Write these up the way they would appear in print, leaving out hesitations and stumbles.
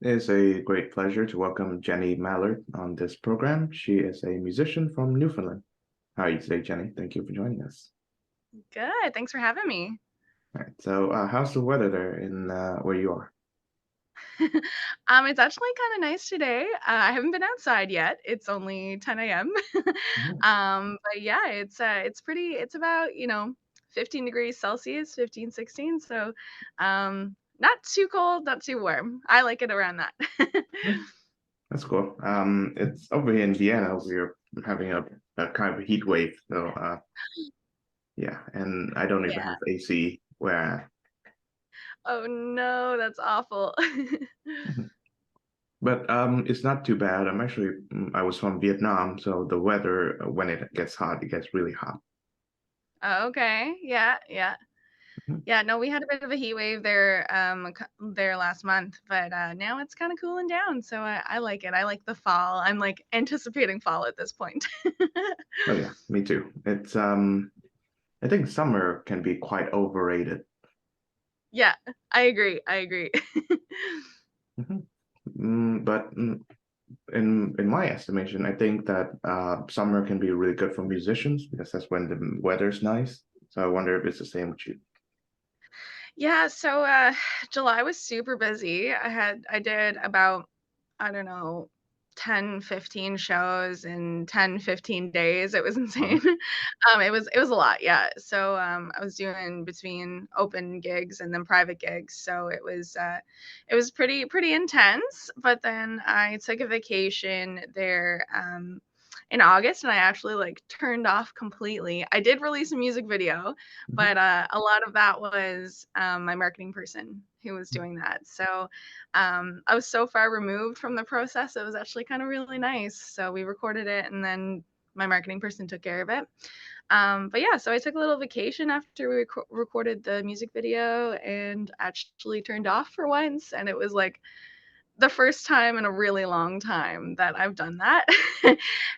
It's a great pleasure to welcome Jenny Mallard on this program. She is a musician from Newfoundland. How are you today, Jenny? Thank you for joining us. Good. Thanks for having me. All right. So, how's the weather there in where you are? It's actually kind of nice today. I haven't been outside yet. It's only 10 a.m. Mhm. But yeah, it's pretty. It's about 15 degrees Celsius, 15, 16. So, not too cold, not too warm. I like it around that. Yeah, that's cool. It's over here in Vienna. We're having a kind of a heat wave. So, yeah, and I don't even Yeah. have AC where. Oh no, that's awful. Mhm. But it's not too bad. I was from Vietnam, so the weather when it gets hot, it gets really hot. Oh, okay. Yeah, yeah. Mhm. Yeah, no, we had a bit of a heat wave there, there last month, but now it's kind of cooling down, so I like it. I like the fall. I'm like anticipating fall at this point. Oh yeah, me too. I think summer can be quite overrated. Yeah, I agree. I agree. Mhm. But in my estimation, I think that summer can be really good for musicians because that's when the weather's nice. So I wonder if it's the same with you. Yeah, so July was super busy. I did about I don't know 10, 15 shows in 10, 15 days. It was insane. Wow, It was a lot, yeah. So I was doing between open gigs and then private gigs. So it was pretty intense, but then I took a vacation there in August and I actually like turned off completely. I did release a music video, mhm. but a lot of that was my marketing person who was doing that. So I was so far removed from the process. It was actually kind of really nice. So we recorded it, and then my marketing person took care of it. But yeah, so I took a little vacation after we recorded the music video and actually turned off for once. And it was like the first time in a really long time that I've done that.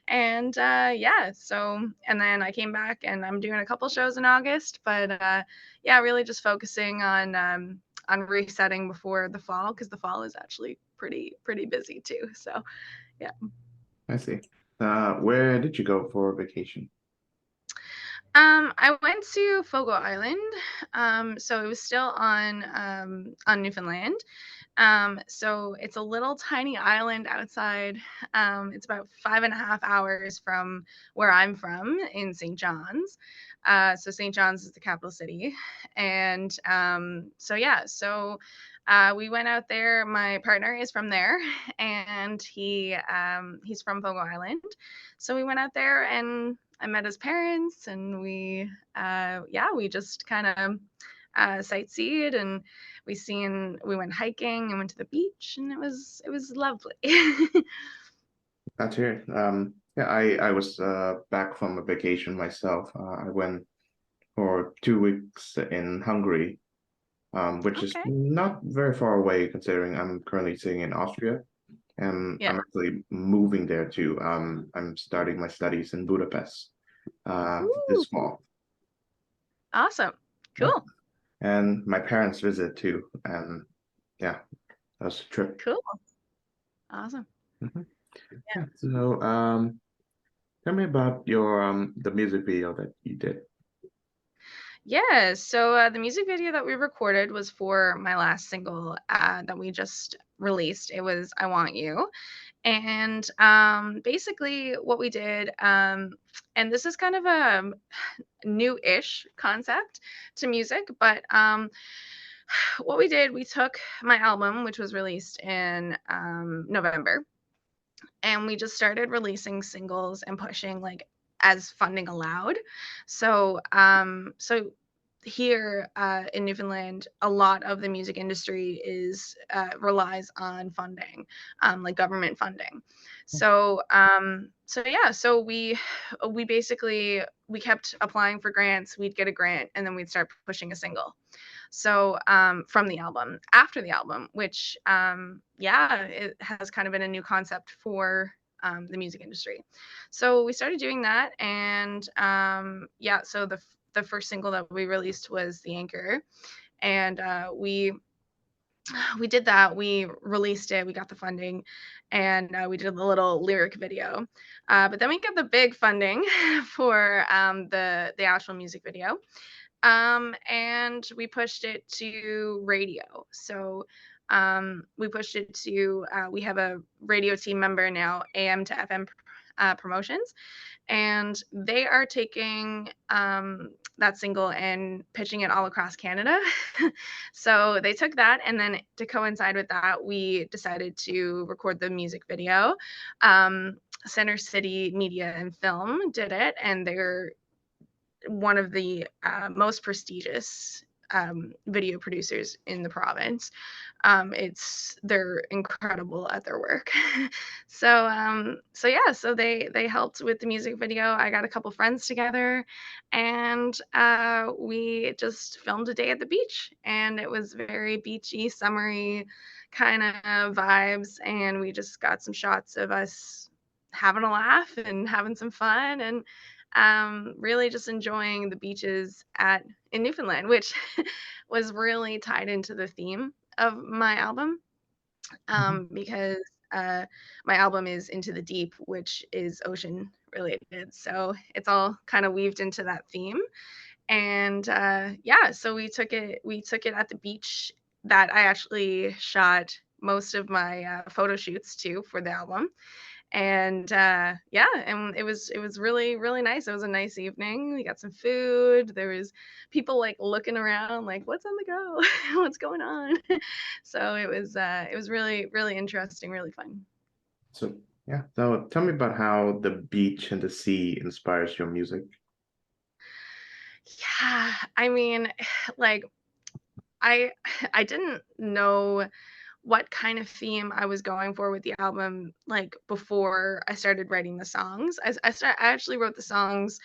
And yeah, so and then I came back and I'm doing a couple shows in August, but yeah, really just focusing on resetting before the fall because the fall is actually pretty busy too. So yeah. I see. Where did you go for vacation? I went to Fogo Island. So it was still on Newfoundland. So it's a little tiny island outside. It's about 5.5 hours from where I'm from in St. John's. So St. John's is the capital city, and so yeah, so we went out there. My partner is from there, and he's from Fogo Island. So we went out there, and I met his parents, and yeah, we just kind of sightseed and we went hiking and went to the beach and it was lovely. That's here. Yeah, I was back from a vacation myself. I went for 2 weeks in Hungary, which is Okay. not very far away considering I'm currently sitting in Austria. And Yeah. I'm actually moving there too. I'm starting my studies in Budapest this Ooh, fall. awesome. Yeah. Cool. And my parents visit too. And yeah, that's a trip. Cool. Awesome. Mhm. Yeah. Yeah. So tell me about your the music video that you did. Yeah, so the music video that we recorded was for my last single that we just released. It was I Want You. And basically, what we did, and this is kind of a new-ish concept to music, but what we did, we took my album, which was released in November, and we just started releasing singles and pushing like as funding allowed. So here in Newfoundland, a lot of the music industry is relies on funding, like government funding. So yeah, so we basically we kept applying for grants. We'd get a grant, and then we'd start pushing a single. So from the album, after the album, which yeah, it has kind of been a new concept for the music industry. So we started doing that, and yeah, so the first single that we released was "The Anchor," and we we did that. We released it. We got the funding, and we did a little lyric video. But then we got the big funding for the actual music video, and we pushed it to radio. So we pushed it to. We have a radio team member now, AM to FM promotions, and they are taking that single and pitching it all across Canada. So they took that, and then to coincide with that, we decided to record the music video. Center City Media and Film did it, and they're one of the most prestigious video producers in the province. They're incredible at their work. So yeah, so they helped with the music video. I got a couple friends together, and we just filmed a day at the beach, and it was very beachy, summery kind of vibes, and we just got some shots of us having a laugh and having some fun, and really just enjoying the beaches at in Newfoundland, which was really tied into the theme of my album, Mhm. because my album is Into the Deep, which is ocean related. So it's all kind of weaved into that theme. And yeah, so we took it at the beach that I actually shot most of my photo shoots too for the album. And yeah, and it was really nice. It was a nice evening. We got some food. There was people like looking around like, what's on the go? What's going on? So it was really interesting, really fun. So yeah, so tell me about how the beach and the sea inspires your music. Yeah, I mean, like I I didn't know what kind of theme I was going for with the album, like, before I started writing the songs. I actually wrote the songs,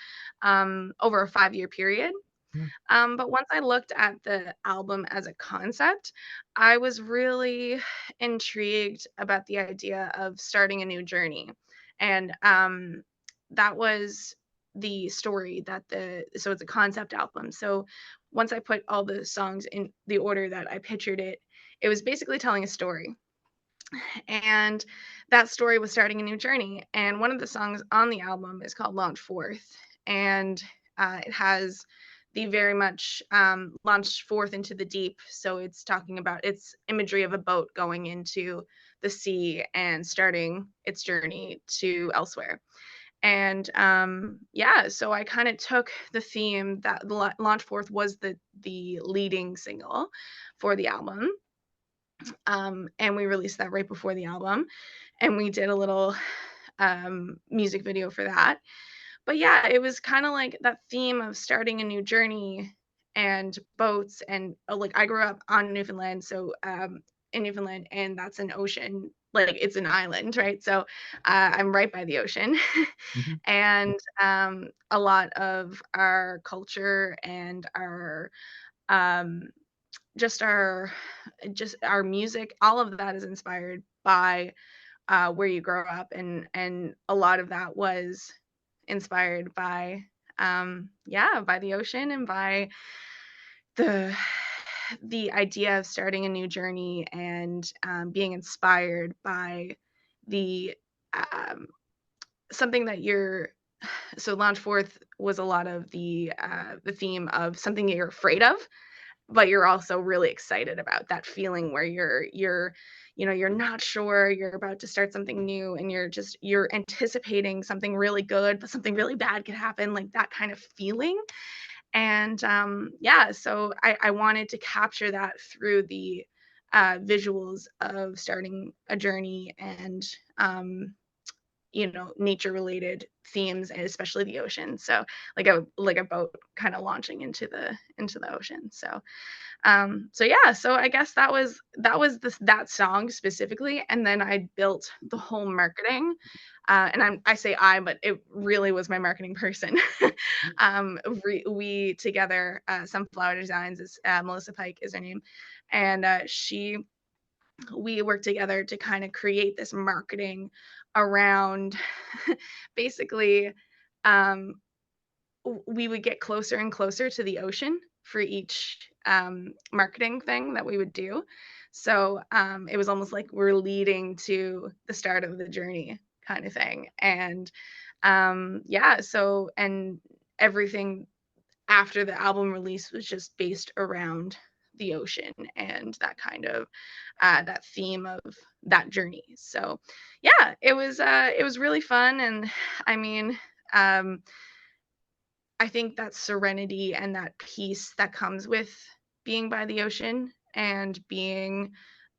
over a 5-year period. Mhm. But once I looked at the album as a concept, I was really intrigued about the idea of starting a new journey. And that was the story that so it's a concept album. So once I put all the songs in the order that I pictured it, it was basically telling a story. And that story was starting a new journey. And one of the songs on the album is called Launch Forth. And it has the very much launched forth into the deep. So it's talking about its imagery of a boat going into the sea and starting its journey to elsewhere. And yeah, so I kind of took the theme that Launch Forth was the leading single for the album, and we released that right before the album, and we did a little music video for that. But yeah, it was kind of like that theme of starting a new journey and boats, and like I grew up on Newfoundland, so in Newfoundland, and that's an ocean, like it's an island, right? So I'm right by the ocean. Mhm. And a lot of our culture and um, just our our music, all of that is inspired by where you grow up, and a lot of that was inspired by yeah, by the ocean, and by the the idea of starting a new journey, and being inspired by the um, something that you're so launch forth was a lot of the theme of something that you're afraid of, but you're also really excited about that feeling where you're not sure, you're about to start something new, and you're anticipating something really good, but something really bad could happen, like that kind of feeling. And yeah, so I wanted to capture that through the visuals of starting a journey, and nature related themes, and especially the ocean. So like a boat kind of launching into the ocean. So yeah, so I guess that was that song specifically, and then I built the whole marketing. And I say I, but it really was my marketing person. We together, Sunflower Designs is Melissa Pike is her name, and she we worked together to kind of create this marketing around basically um, we would get closer and closer to the ocean for each marketing thing that we would do. So it was almost like we're leading to the start of the journey kind of thing. And yeah, so and everything after the album release was just based around the ocean and that kind of that theme of that journey. So yeah, it was really fun. And I mean, um I think that serenity and that peace that comes with being by the ocean and being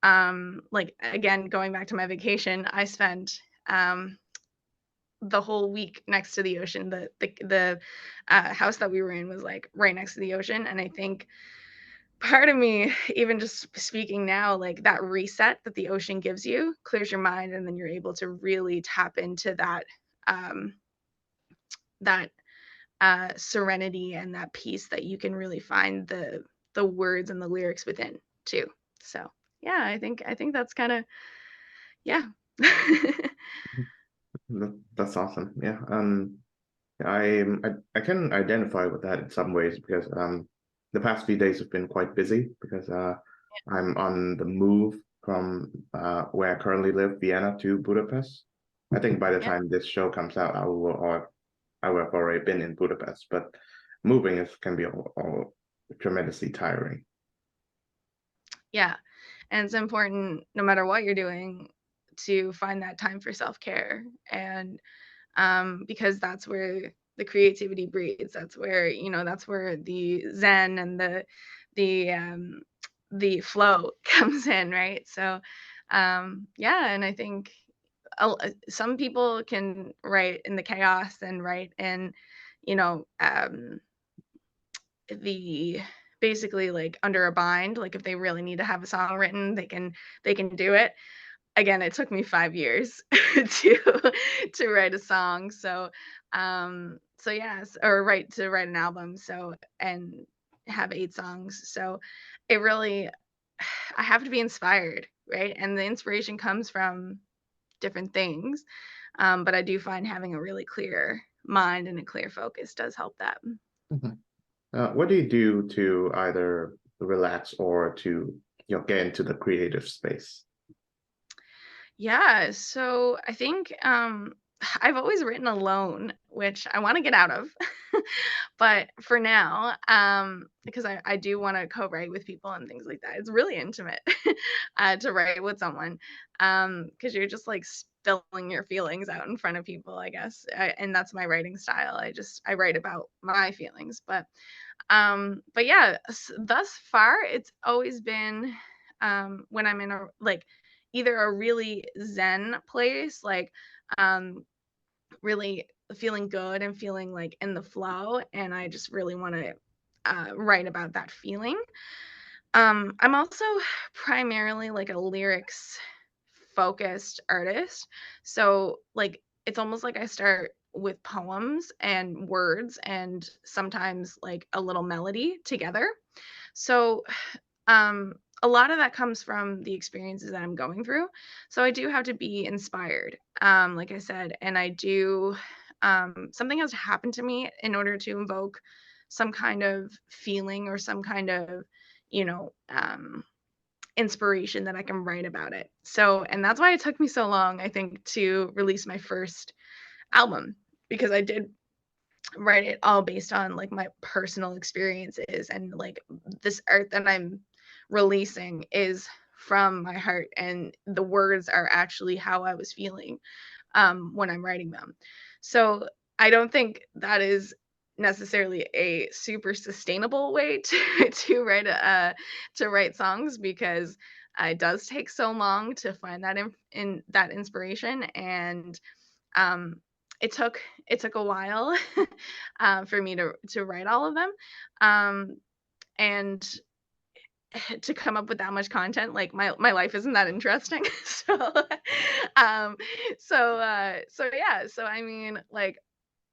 like, again, going back to my vacation, I spent the whole week next to the ocean. The house that we were in was like right next to the ocean, and I think part of me, even just speaking now, like that reset that the ocean gives you clears your mind, and then you're able to really tap into um that serenity and that peace that you can really find the words and the lyrics within too. So yeah, I think that's kind of, yeah. That's awesome. Yeah. I can identify with that in some ways because the past few days have been quite busy because I'm on the move from where I currently live, Vienna, to Budapest. I think by the Yeah, time this show comes out, I will have already been in Budapest, but moving is can be all tremendously tiring. yeah, and it's important no matter what you're doing to find that time for self-care. And because that's where the creativity breeds. That's where, that's where the zen and the the flow comes in, right? So yeah, and I think some people can write in the chaos and write in, you know the basically like under a bind. Like if they really need to have a song written, they can do it. Again, it took me 5 years to write a song. So so yes, or write an album. So and have 8 songs. So it really, I have to be inspired, right? And the inspiration comes from different things. But I do find having a really clear mind and a clear focus does help that. Mhm. What do you do to either relax or to get into the creative space? Yeah, so I think I've always written alone, which I want to get out of. But for now, because I do want to co-write with people and things like that. It's really intimate to write with someone, because you're just like spilling your feelings out in front of people, I guess. And that's my writing style. I write about my feelings. But yeah, thus far it's always been when I'm in a like either a really zen place, like um really feeling good and feeling like in the flow, and I just really want to write about that feeling. I'm also primarily like a lyrics focused artist. So like it's almost like I start with poems and words and sometimes like a little melody together. So um a lot of that comes from the experiences that I'm going through. So I do have to be inspired. Like I said, and I do something has to happen to me in order to invoke some kind of feeling or some kind of, you know, inspiration that I can write about it. So, and that's why it took me so long, I think, to release my first album, because I did write it all based on like my personal experiences, and like this art that I'm releasing is from my heart, and the words are actually how I was feeling when I'm writing them. So I don't think that is necessarily a super sustainable way to to write songs, because it does take so long to find that in that inspiration. And um, it took a while for me to write all of them, um, and to come up with that much content. Like my life isn't that interesting. So um so yeah, so I mean, like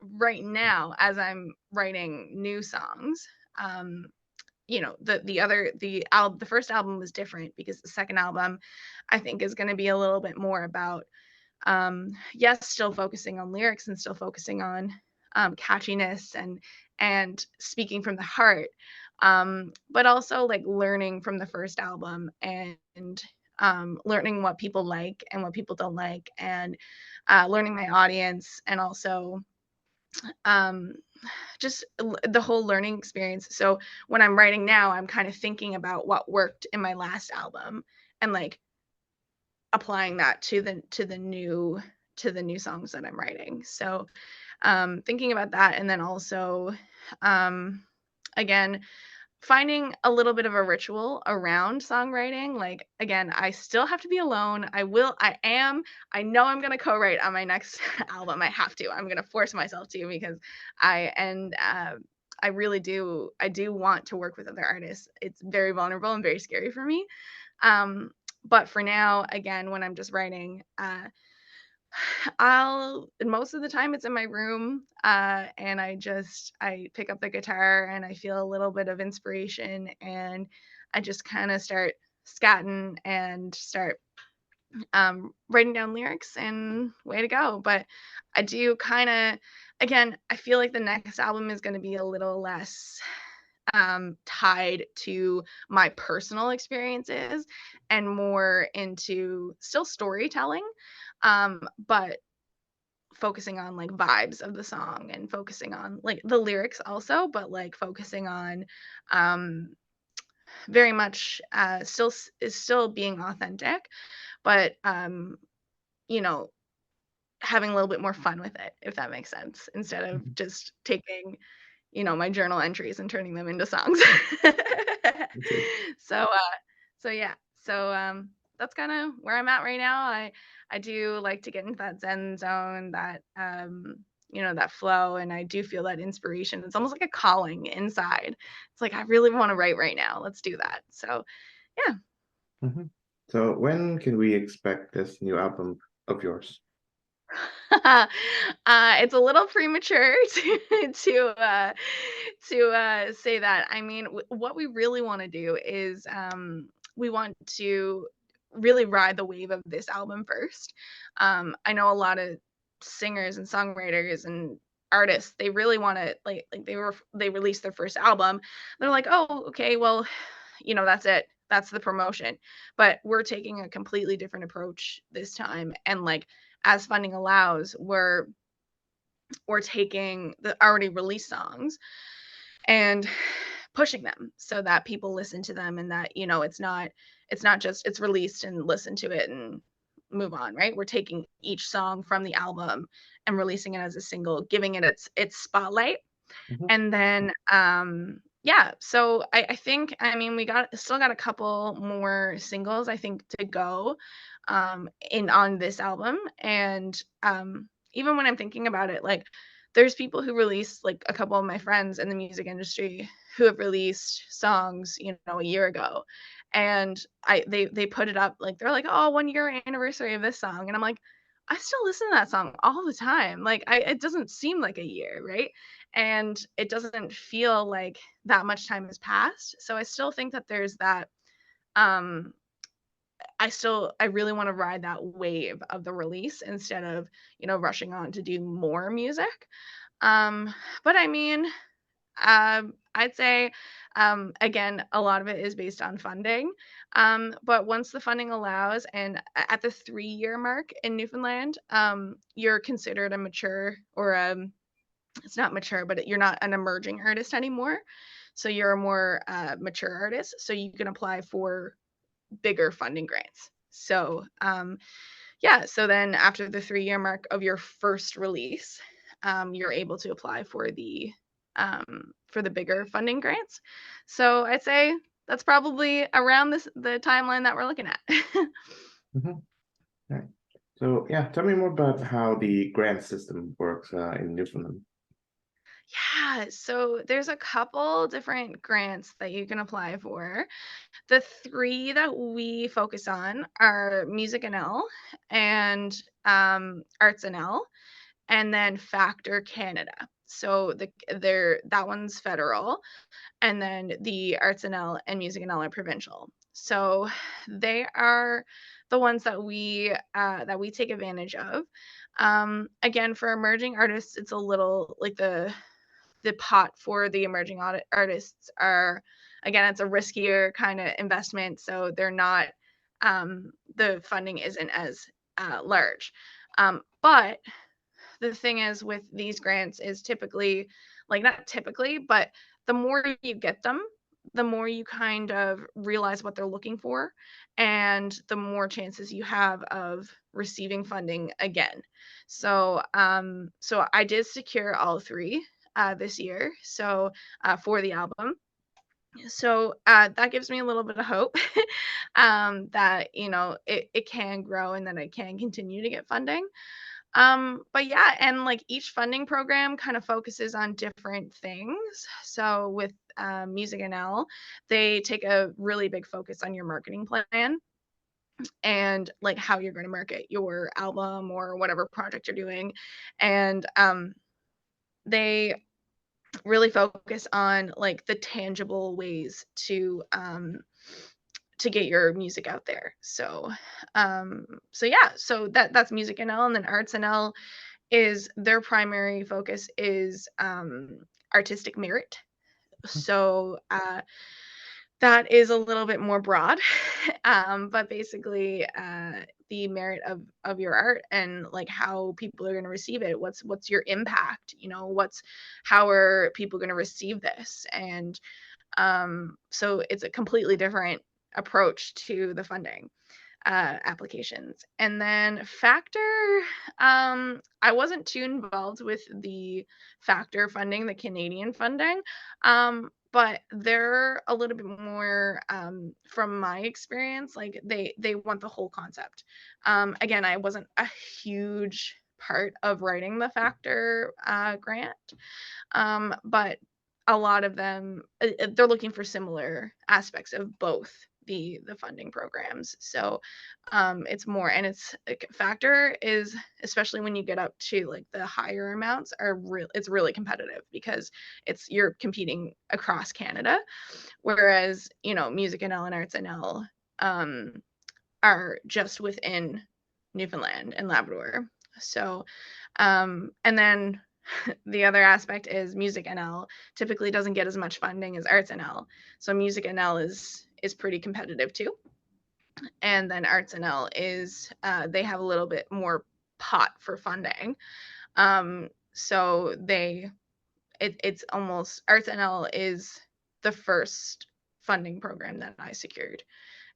right now as I'm writing new songs, um the first album was different, because the second album I think is going to be a little bit more about, yes, still focusing on lyrics and still focusing on catchiness and speaking from the heart, But also like learning from the first album and learning what people like and what people don't like, and learning my audience, and also um, just the whole learning experience. So when I'm writing now, I'm kind of thinking about what worked in my last album and like applying that to the new songs that I'm writing. So thinking about that, and then also um, again finding a little bit of a ritual around songwriting. Like again, I still have to be alone. I know I'm going to co-write on my next album. I have to. I'm going to force myself to, because I really do. I do want to work with other artists. It's very vulnerable and very scary for me. Um, but for now, again, when I'm just writing, I'll most of the time it's in my room, and I pick up the guitar and I feel a little bit of inspiration, and I just kind of start scatting and start writing down lyrics, and way to go. But I do kind of, again, I feel like the next album is going to be a little less tied to my personal experiences and more into still storytelling, but focusing on like vibes of the song and focusing on like the lyrics also, but like focusing on um very much is still being authentic, but you know, having a little bit more fun with it, if that makes sense, instead of Mhm. just taking, my journal entries and turning them into songs. Okay. So so yeah. So that's kind of where I'm at right now. I do like to get into that zen zone, that that flow, and I do feel that inspiration. It's almost like a calling inside. It's like I really want to write right now. Let's do that. So, yeah. Mhm. So when can we expect this new album of yours? It's a little premature to say that. I mean, what we really want to do is we want to really ride the wave of this album first. I know a lot of singers and songwriters and artists, they really want to like they released their first album. They're like, oh, okay, well, that's it. That's the promotion. But we're taking a completely different approach this time, and like as funding allows, we're taking the already released songs and pushing them so that people listen to them, and that it's not just it's released and listen to it and move on, right? We're taking each song from the album and releasing it as a single, giving it its spotlight. Mhm. And then yeah, so I think, I mean, we still got a couple more singles I think to go in on this album. And even when I'm thinking about it, like there's people who release, like a couple of my friends in the music industry who have released songs, a year ago. And they put it up, like they're like, oh, 1 year anniversary of this song. And I'm like, I still listen to that song all the time. Like it doesn't seem like a year, right? And it doesn't feel like that much time has passed. So I still think that there's that um I really want to ride that wave of the release instead of, rushing on to do more music. But I mean, I'd say again, a lot of it is based on funding. But once the funding allows, and at the 3-year mark in Newfoundland, you're considered a mature, or it's not mature, but you're not an emerging artist anymore. So you're a more mature artist. So you can apply for bigger funding grants. So yeah, so then after the 3-year mark of your first release, you're able to apply for the bigger funding grants. So I'd say that's probably around the timeline that we're looking at. Mhm. Right. So yeah, tell me more about how the grant system works in Newfoundland. Yeah, so there's a couple different grants that you can apply for. The three that we focus on are Music and L, and Arts and L, and then Factor Canada. So that one's federal, and then the Arts and L and Music and L are provincial. So they are the ones that we take advantage of. Again, for emerging artists, it's a little like the pot for the emerging artists are, again, it's a riskier kind of investment, so they're not, the funding isn't as large. But the thing is with these grants is typically, like, not typically, but the more you get them, the more you kind of realize what they're looking for, and the more chances you have of receiving funding again. So I did secure all three this year. So for the album, so that gives me a little bit of hope that it can grow and that I can continue to get funding. But yeah, and like each funding program kind of focuses on different things. So with Music NL, they take a really big focus on your marketing plan and like how you're going to market your album or whatever project you're doing. And they really focus on like the tangible ways to get your music out there. So yeah, so that's Music NL, and then Arts NL is their primary focus is artistic merit. So that is a little bit more broad, but basically the merit of your art and like how people are going to receive it. What's your impact? What's how are people going to receive this? And so it's a completely different approach to the funding applications. And then Factor, I wasn't too involved with the Factor funding, the Canadian funding, but they're a little bit more, from my experience, like they want the whole concept. Again, I wasn't a huge part of writing the Factor grant, but a lot of them they're looking for similar aspects of both the funding programs. So it's more, and it's Factor is, especially when you get up to like the higher amounts, are real it's really competitive because you're competing across Canada, whereas Music NL and Arts NL are just within Newfoundland and Labrador. So and then the other aspect is Music NL typically doesn't get as much funding as Arts NL. So Music NL is pretty competitive too. And then Arts NL is they have a little bit more pot for funding. So it's almost, Arts NL is the first funding program that I secured,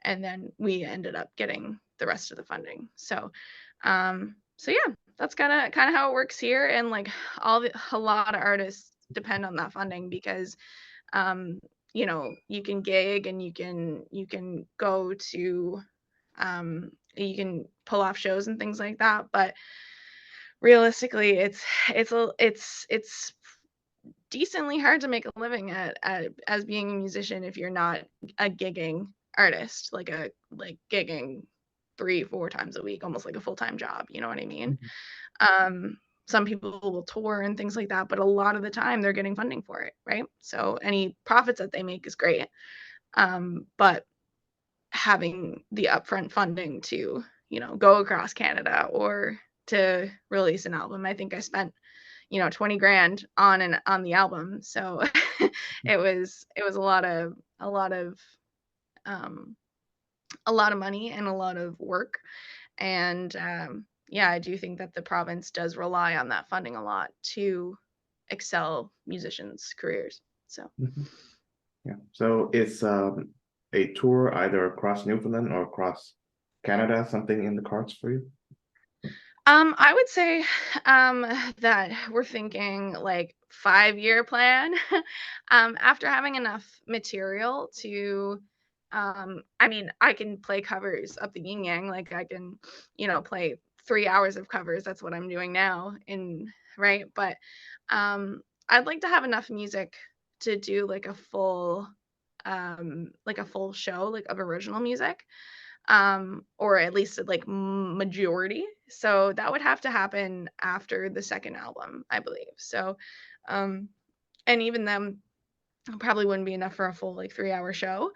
and then we ended up getting the rest of the funding. So yeah, that's kind of how it works here. And like a lot of artists depend on that funding because you can gig and you can go to you can pull off shows and things like that, but realistically it's decently hard to make a living at as being a musician if you're not a gigging artist, like gigging 3-4 times a week, almost like a full-time job, you know what I mean? Mhm. Some people will tour and things like that, but a lot of the time they're getting funding for it, right? So any profits that they make is great. But having the upfront funding to, go across Canada or to release an album. I think I spent, 20 grand on the album. So it was um a lot of money and a lot of work. And yeah, I do think that the province does rely on that funding a lot to excel musicians' careers. So Mhm. Yeah. So is a tour either across Newfoundland or across Canada something in the cards for you? I would say that we're thinking like 5-year plan. After having enough material to, I mean, I can play covers up the yin yang. Like I can, play 3 hours of covers. That's what I'm doing now. Right, but I'd like to have enough music to do like a full show like of original music, or at least like majority. So that would have to happen after the second album, I believe. So, um, and even then, probably wouldn't be enough for a full like 3-hour show.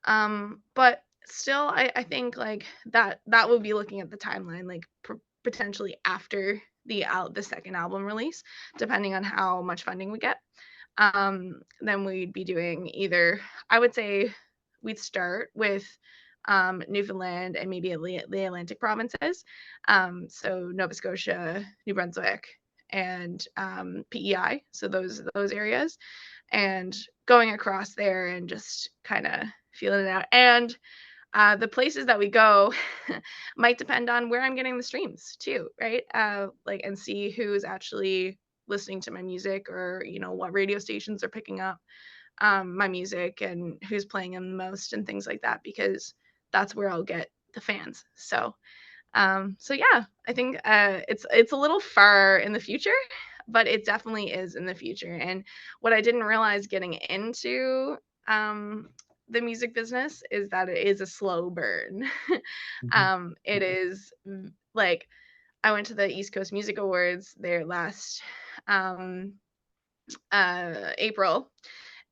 But still, I think like that would be looking at the timeline, like potentially after the second album release, depending on how much funding we get. Then we'd be doing either, I would say we'd start with Newfoundland and maybe the Atlantic provinces. So Nova Scotia, New Brunswick, and PEI. So those areas, and going across there and just kind of feeling it out. And the places that we go might depend on where I'm getting the streams too, right? Like, and see who's actually listening to my music, or what radio stations are picking up my music, and who's playing them the most, and things like that, because that's where I'll get the fans. So yeah, I think it's a little far in the future, but it definitely is in the future. And what I didn't realize getting into the music business is that it is a slow burn. Mhm. It is like, I went to the East Coast Music Awards there last um, April,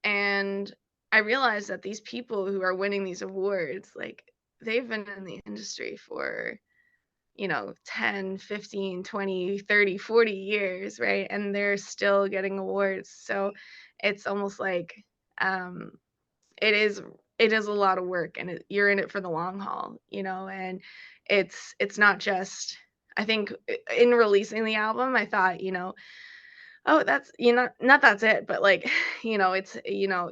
and I realized that these people who are winning these awards, like, they've been in the industry for 10, 15, 20, 30, 40 years, right? And they're still getting awards. So it's almost like um it is it is a lot of work, and you're in it for the long haul, and it's not just, I think, in releasing the album, I thought, oh, that's, not that's it, but like, it's,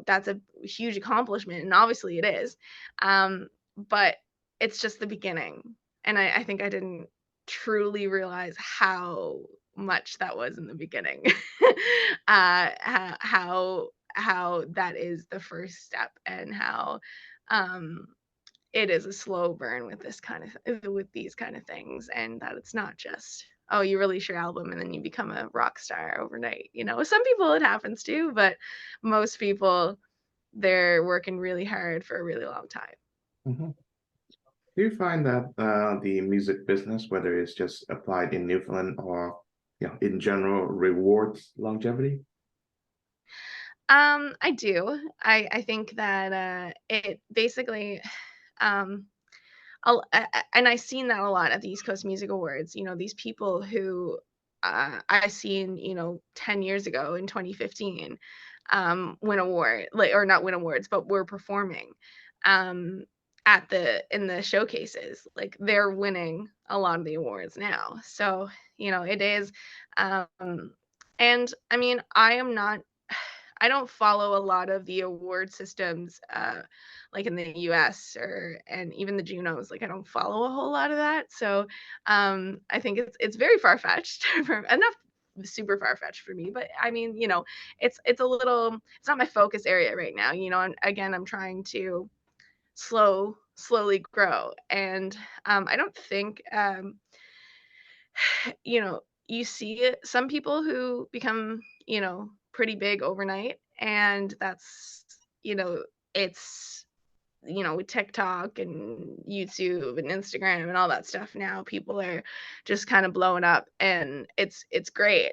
that's a huge accomplishment, and obviously it is. But it's just the beginning. And I think I didn't truly realize how much that was in the beginning. How that is the first step, and how um it is a slow burn with with these kind of things, and that it's not just, oh, you release your album and then you become a rock star overnight. Some people it happens to, but most people, they're working really hard for a really long time. Mhm. Do you find that the music business, whether it's just applied in Newfoundland or in general, rewards longevity? I do. I think that it basically um and I seen that a lot at the East Coast Music Awards. These people who I seen, 10 years ago in 2015, win award, like, or not win awards, but were performing um, in the showcases. Like, they're winning a lot of the awards now. So, it is. Um, and I mean, I don't follow a lot of the award systems, like in the US, and even the Junos. Like, I don't follow a whole lot of that. So I think it's very far fetched, for enough super far fetched for me. But I mean, it's a little, it's not my focus area right now. And again, I'm trying to slowly grow, and I don't think you see it, some people who become, pretty big overnight, and that's, it's, with TikTok and YouTube and Instagram and all that stuff, now people are just kind of blowing up, and it's great.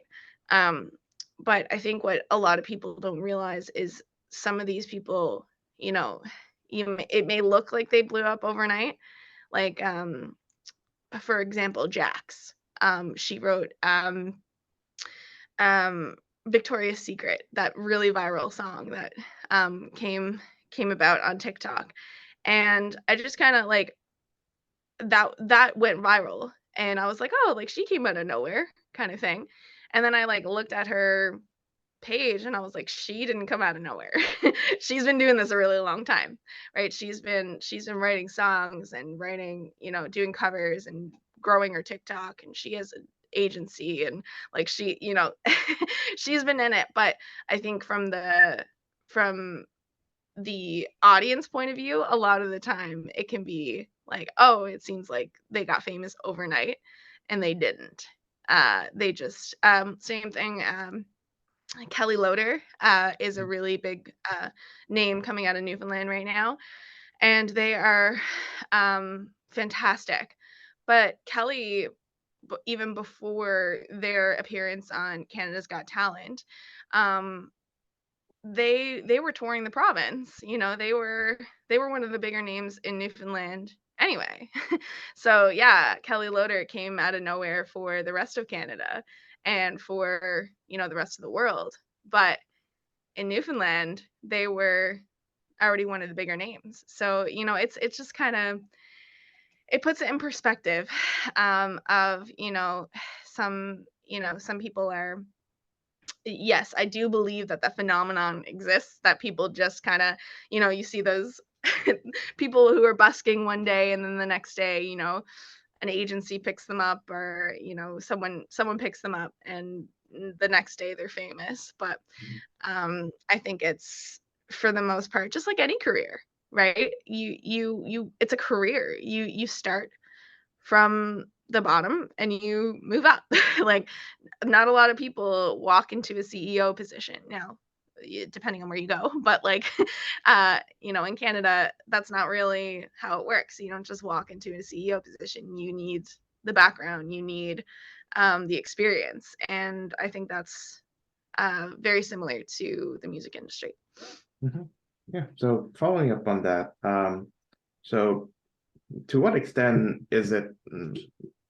Um, but I think what a lot of people don't realize is, some of these people, you know, it may look like they blew up overnight, like for example, Jax. She wrote um, Victoria's Secret, that really viral song that came about on TikTok. And I just kind of like, that went viral, and I was like, oh, like, she came out of nowhere, kind of thing. And then I like looked at her page, and I was like, she didn't come out of nowhere. She's been doing this a really long time, right? She's been writing songs, and writing, doing covers, and growing her TikTok, and she has an agency, and like, she's been in it. But I think from the audience point of view, a lot of the time it can be like, oh, it seems like they got famous overnight, and they didn't. They just same thing. Kelly Loader is a really big name coming out of Newfoundland right now, and they are fantastic. But Kelly, even before their appearance on Canada's Got Talent, um, they were touring the province. They were one of the bigger names in Newfoundland anyway. So yeah, Kelly Loader came out of nowhere for the rest of Canada, and for the rest of the world. But in Newfoundland, they were already one of the bigger names. So, it's just kind of, it puts it in perspective, of, some people are, yes, I do believe that the phenomenon exists, that people just kind of, you see those people who are busking one day and then the next day, an agency picks them up, or someone picks them up, and the next day they're famous. But I think it's, for the most part, just like any career, right? It's a career. You start from the bottom and you move up. Like, not a lot of people walk into a CEO position now, depending on where you go. But like, in Canada, that's not really how it works. You don't just walk into a CEO position. You need the background, you need the experience. And I think that's very similar to the music industry. Mhm. Yeah. So following up on that, so to what extent is it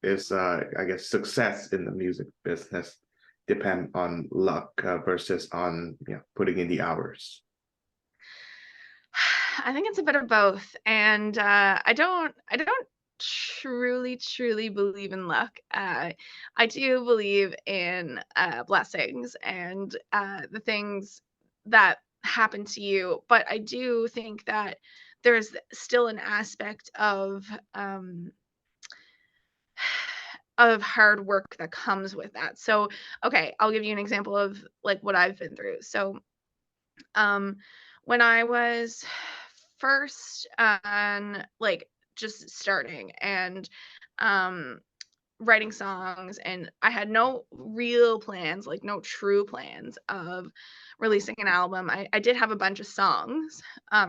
is I guess success in the music business depend on luck versus on putting in the hours? I think it's a bit of both, and I don't truly believe in luck. I do believe in blessings and the things that happen to you, but I do think that there's still an aspect of hard work that comes with that. So, okay, I'll give you an example of like what I've been through. So, um, when I was first on, like, just starting and um writing songs, and I had no real plans, like no true plans of releasing an album. I did have a bunch of songs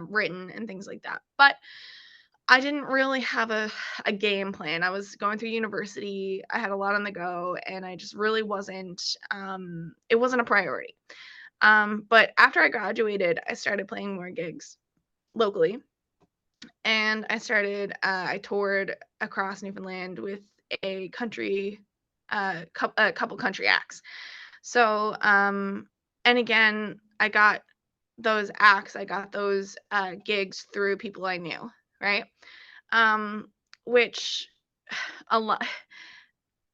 written and things like that, but I didn't really have a game plan. I was going through university, I had a lot on the go, and I just really wasn't, it wasn't a priority. But after I graduated, I started playing more gigs locally, and I toured across Newfoundland with a couple country acts. So, and again, I got those gigs through people I knew, right? Um, which a lot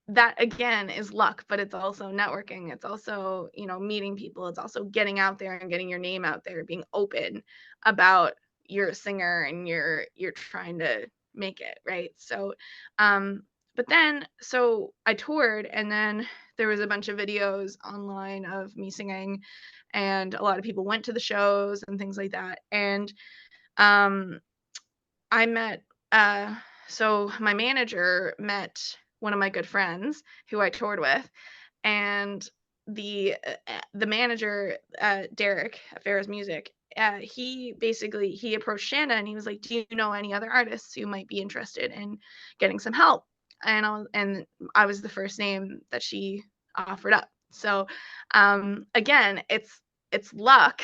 that again is luck, but it's also networking. It's also, meeting people. It's also getting out there and getting your name out there, being open about you're a singer and you're trying to make it, right? So, but then so I toured, and then there was a bunch of videos online of me singing, and a lot of people went to the shows and things like that. And um I met so my manager met one of my good friends who I toured with, and the manager, Derek at Farrah's Music, he approached Shanda and he was like, "Do you know any other artists who might be interested in getting some help?" And I was the first name that she offered up. So, again, it's luck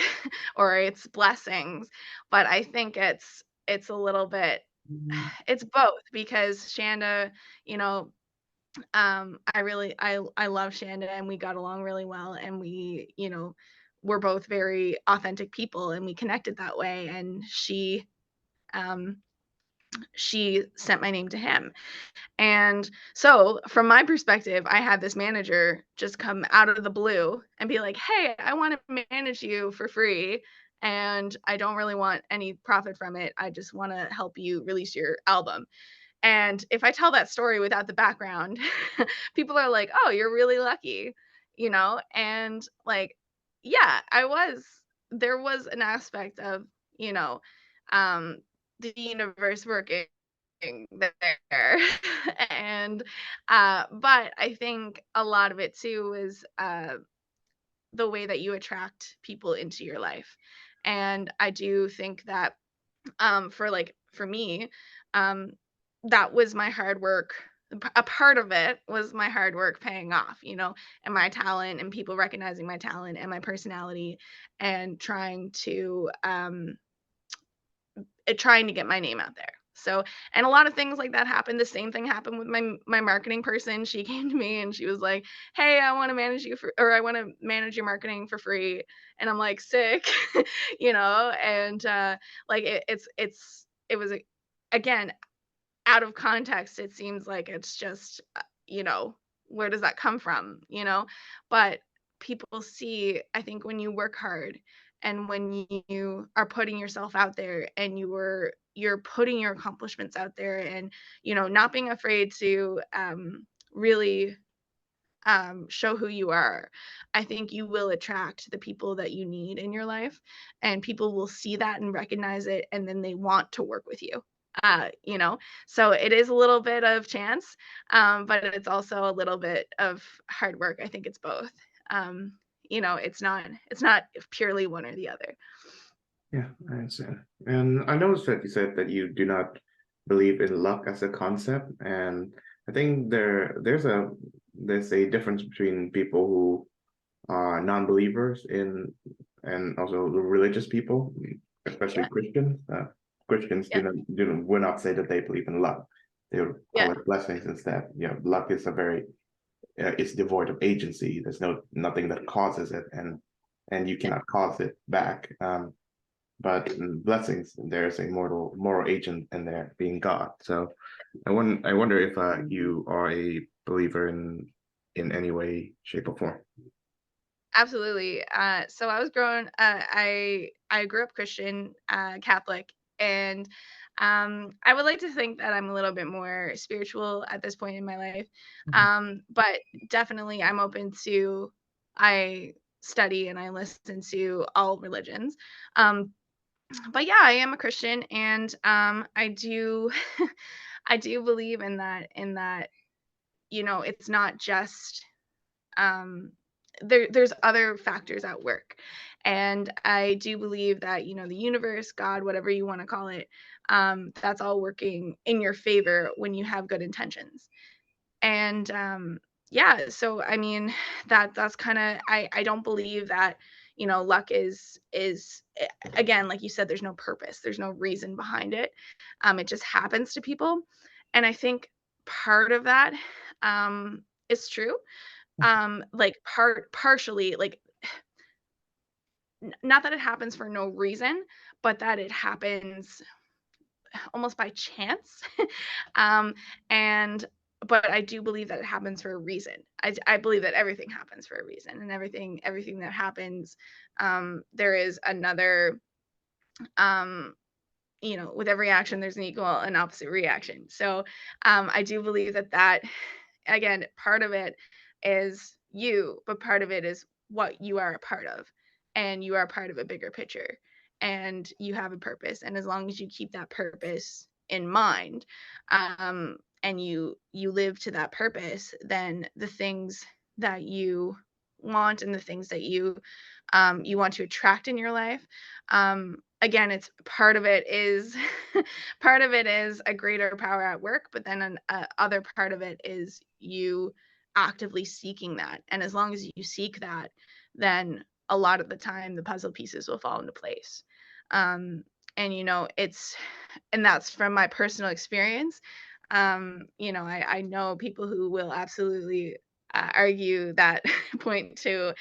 or it's blessings, but I think it's a little bit, Mhm. it's both, because Shanda, you know, I love Shanda, and we got along really well, and we're both very authentic people, and we connected that way. And um she sent my name to him. And so, from my perspective, I had this manager just come out of the blue and be like, "Hey, I want to manage you for free, and I don't really want any profit from it. I just want to help you release your album." And if I tell that story without the background, people are like, "Oh, you're really lucky," And like, yeah, there was an aspect of, you know, um, the universe working there. And but I think a lot of it too is the way that you attract people into your life. And I do think that for me, um that was my hard work. A part of it was my hard work paying off, and my talent, and people recognizing my talent and my personality, and trying to get my name out there. So, and a lot of things like that happened. The same thing happened with my marketing person. She came to me and she was like, "Hey, I want to manage you for, or I want to manage your marketing for free." And I'm like, "Sick," And like it was again, out of context, it seems like it's just, where does that come from? But people see, I think, when you work hard and when you are putting yourself out there and you're putting your accomplishments out there and, not being afraid to really show who you are, I think you will attract the people that you need in your life, and people will see that and recognize it, and then they want to work with you. So it is a little bit of chance, but it's also a little bit of hard work. I think it's both. Um, it's not purely one or the other. Yeah, I understand. And I noticed that you said that you do not believe in luck as a concept, and I think there's a difference between people who are non-believers in, and also the religious people, especially Yeah, Christians. Christians yeah, will not say that they believe in luck. They would call yeah, it blessings instead. Yeah, luck is it's devoid of agency. There's nothing that causes it, and you yeah. cannot cause it back. But in blessings, there's a moral agent in there, being God. So I wonder if you are a believer in any way, shape, or form. Absolutely. So I was growing. I grew up Christian, Catholic, and I would like to think that I'm a little bit more spiritual at this point in my life. Mhm. But definitely, I'm open to. I study and I listen to all religions. Um, but yeah, I am a Christian, and I do, I do believe in that. It's not just there's other factors at work, and I do believe that the universe, God, whatever you want to call it, that's all working in your favor when you have good intentions. And yeah, so I mean, that's kind of, I don't believe that luck is again, like you said, there's no purpose, there's no reason behind it. It just happens to people, and I think part of that is true, like partially, like not that it happens for no reason, but that it happens almost by chance. um and but I do believe that it happens for a reason. I believe that everything happens for a reason, and everything that happens, there is another, um with every action there's an equal and opposite reaction. So I do believe that again, part of it is you, but part of it is what you are a part of. And you are part of a bigger picture, and you have a purpose. And as long as you keep that purpose in mind, and you live to that purpose, then the things that you want and the things that you want to attract in your life, again, it's part of it is part of it is a greater power at work, but then other part of it is you actively seeking that. And as long as you seek that, then a lot of the time the puzzle pieces will fall into place. Um, and and that's from my personal experience. I know people who will absolutely argue that point to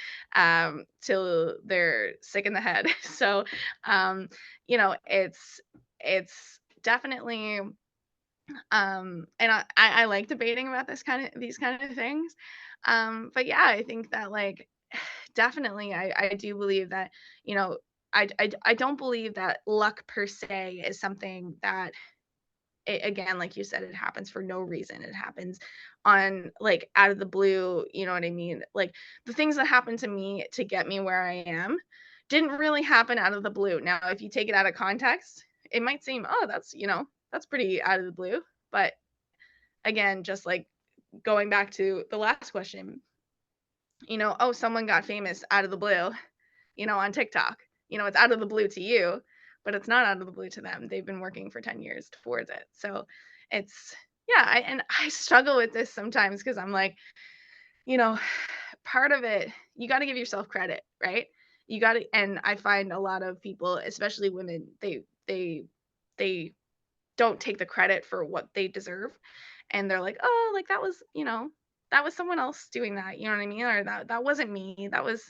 till they're sick in the head. So, it's definitely, and I like debating about these kind of things. But yeah, I think that, like, definitely, I do believe that, you know, I don't believe that luck per se is something that, again, like you said, it happens for no reason. It happens on, like, out of the blue. You know what I mean? Like, the things that happened to me to get me where I am didn't really happen out of the blue. Now, if you take it out of context, it might seem, oh, that's pretty out of the blue. But again, just like going back to the last question, oh, someone got famous out of the blue, on TikTok. It's out of the blue to you, but it's not out of the blue to them. They've been working for 10 years towards it. So it's, yeah, and I struggle with this sometimes because I'm like, you know, part of it, you got to give yourself credit, right? You got to, and I find a lot of people, especially women, they don't take the credit for what they deserve, and they're like, oh, like that was, that was someone else doing that, you know what I mean, or that wasn't me, that was,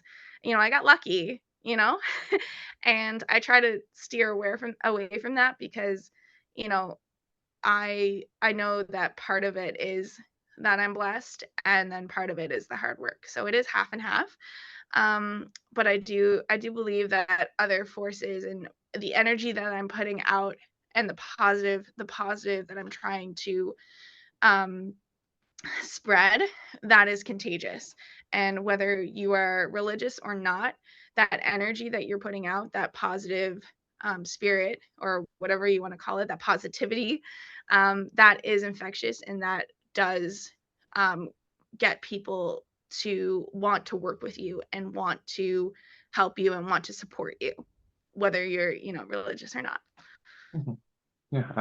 I got lucky, and I try to steer away from that, because you know I know that part of it is that I'm blessed, and then part of it is the hard work. So it is half and half. But I do believe that other forces and the energy that I'm putting out, and the positive that I'm trying to um spread, that is contagious. And whether you are religious or not, that energy that you're putting out, that positive spirit, or whatever you want to call it, that positivity, that is infectious, and that does um, get people to want to work with you and want to help you and want to support you, whether you're, religious or not. Mhm. Yeah,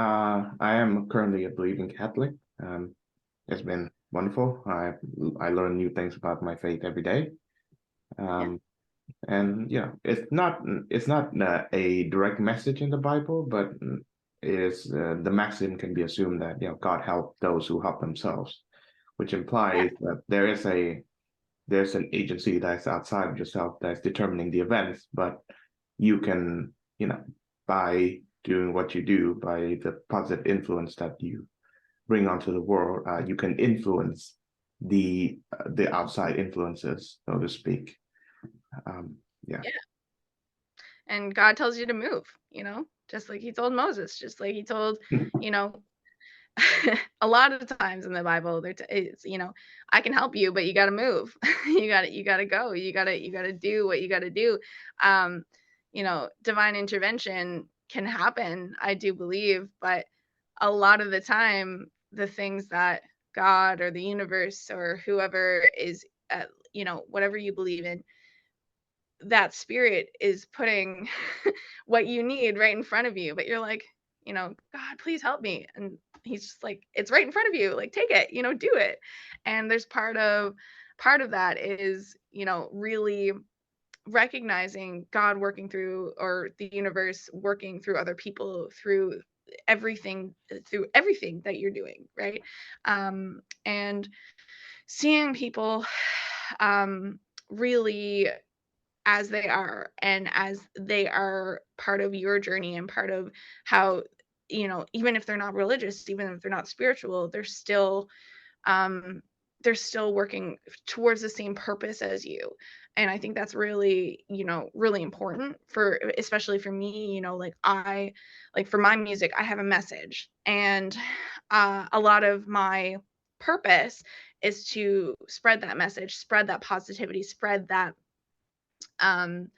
I am currently a believing Catholic. It's been wonderful. I learn new things about my faith every day. Yeah. Um, and yeah, it's not a direct message in the Bible, but is the maxim can be assumed that God help those who help themselves, which Yeah. implies that there's an agency that's outside of yourself that's determining the events, but you can, by doing what you do, by the positive influence that you bring onto the world, you can influence the outside influences, so to speak. Um, yeah. Yeah. And God tells you to move, just like he told Moses, just like he told, you know, a lot of times in the Bible, it's, I can help you, but you got to move. You got to go. You got to do what you got to do. Um, Divine intervention can happen, I do believe, but a lot of the time, the things that God or the universe or whoever is, whatever you believe in, that spirit is putting what you need right in front of you, but you're like, God, please help me. And he's just like, it's right in front of you. Like, take it, do it. And there's part of that is, really recognizing God working through, or the universe working through other people, through everything that you're doing, right? And seeing people really as they are, and as they are part of your journey, and part of how, even if they're not religious, even if they're not spiritual, um they're still working towards the same purpose as you. And I think that's really, really important, for especially for me, like for my music, I have a message, and a lot of my purpose is to spread that message, spread that positivity, spread um